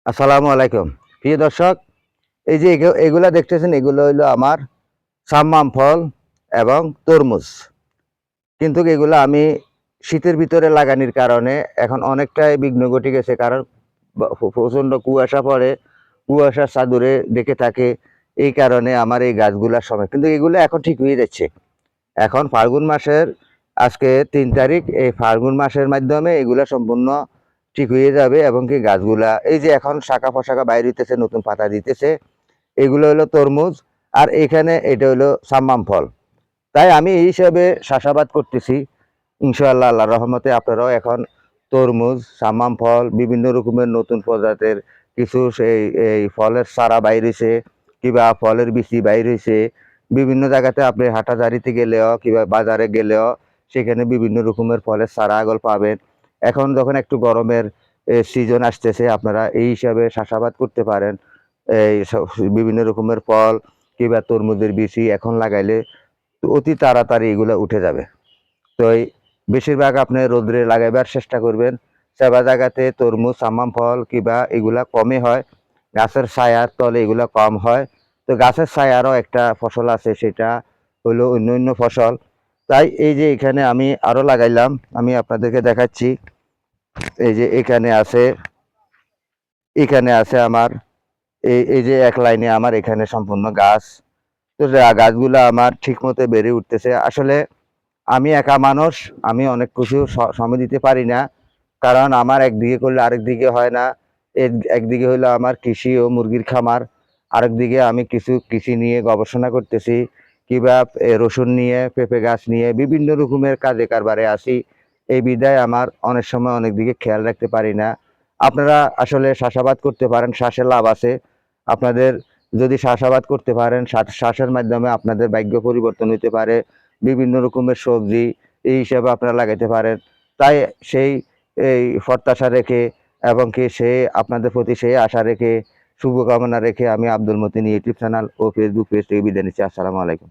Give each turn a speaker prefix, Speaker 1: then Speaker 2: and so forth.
Speaker 1: আসসালামু আলাইকুম প্রিয় দর্শক। এই যে এগুলা দেখতেছেন, এগুলো হইলো আমার সাম্মাম ফল এবং তরমুজ। কিন্তু এগুলো আমি শীতের ভিতরে লাগানির কারণে এখন অনেকটাই বিঘ্ন ঘটে গেছে, কারণ প্রচণ্ড কুয়াশা পড়ে, কুয়াশার চাদরে ডেকে থাকে। এই কারণে আমার এই গাছগুলার সময়, কিন্তু এগুলো এখন ঠিক হয়ে যাচ্ছে। এখন ফাল্গুন মাসের আজকে 3 তারিখ, এই ফাল্গুন মাসের মাধ্যমে এগুলা সম্পূর্ণ ঠিক হয়ে যাবে। এবং কি গাছগুলা এই যে এখন শাখা পোশাখা বাইরে হইতেছে, নতুন পাতা দিতেছে, এগুলো হলো তরমুজ। আর এখানে এটা হলো সাম্মাম ফল। তাই আমি এই হিসাবে চাষাবাদ করতেছি। ইনশাআল্লাহ আল্লাহর রহমতে আপনারাও এখন তরমুজ, সাম্মাম ফল, বিভিন্ন রকমের নতুন প্রজাতের কিছু সেই এই ফলের চারা বাইর হইছে, কিংবা ফলের বিচি বাইর হইছে। বিভিন্ন জায়গাতে আপনি হাটাজারিতে গেলেও কিংবা বাজারে গেলেও সেখানে বিভিন্ন রকমের ফলের চারা আগল পাবেন। এখন যখন একটু গরমের সিজন আসতেছে, আপনারা এই হিসাবে চাষাবাদ করতে পারেন। এই বিভিন্ন রকমের ফল কিংবা তরমুজের বিচি এখন লাগাইলে অতি তাড়াতাড়ি এগুলো উঠে যাবে। তো বেশিরভাগ আপনি রোদ্রে লাগাইবার চেষ্টা করবেন। সেবা জায়গাতে তরমুজ, সাম্মাম ফল কিংবা এগুলা কমই হয়, গাছের ছায়ার তলে এগুলা কম হয়। তো গাছের ছায়ারও একটা ফসল আছে, সেটা হলো অন্য ফসল। তাই এই যে এখানে আমি আরো লাগাইলাম, আমি আপনাদেরকে দেখাচ্ছি। এই যে এখানে আছে আমার এই যে এক লাইনে আমার এখানে সম্পূর্ণ গাছ। তো গাছগুলো আমার ঠিক মতো বেড়ে উঠতেছে। আসলে আমি একা মানুষ, আমি অনেক কিছু সময় দিতে পারি না, কারণ আমার একদিকে করলে আরেক দিকে হয় না। একদিকে হলো আমার কৃষি ও মুরগির খামার, আরেক দিকে আমি কিছু কৃষি নিয়ে গবেষণা করতেছি, কিংবা রসুন নিয়ে, পেঁপে গাছ নিয়ে বিভিন্ন রকমের কাজে কারবারে আসি। এই বিধায় আমার অনেক সময় অনেক দিকে খেয়াল রাখতে পারি না। আপনারা আসলে চাষাবাদ করতে পারেন, চাষের লাভ আছে। আপনাদের যদি চাষাবাদ করতে পারেন, চাষের মাধ্যমে আপনাদের ভাগ্য পরিবর্তন হতে পারে। বিভিন্ন রকমের সবজি এই হিসাবে আপনারা লাগাইতে পারেন। তাই সেই এই প্রত্যাশা রেখে এবং কি সে আপনাদের প্রতি সেই আশা রেখে, শুভকামনা রেখে আমি আব্দুল মতিন ইউটিউব চ্যানেল ও ফেসবুক পেজ থেকে বিদায় নিচ্ছি। আসসালামু আলাইকুম।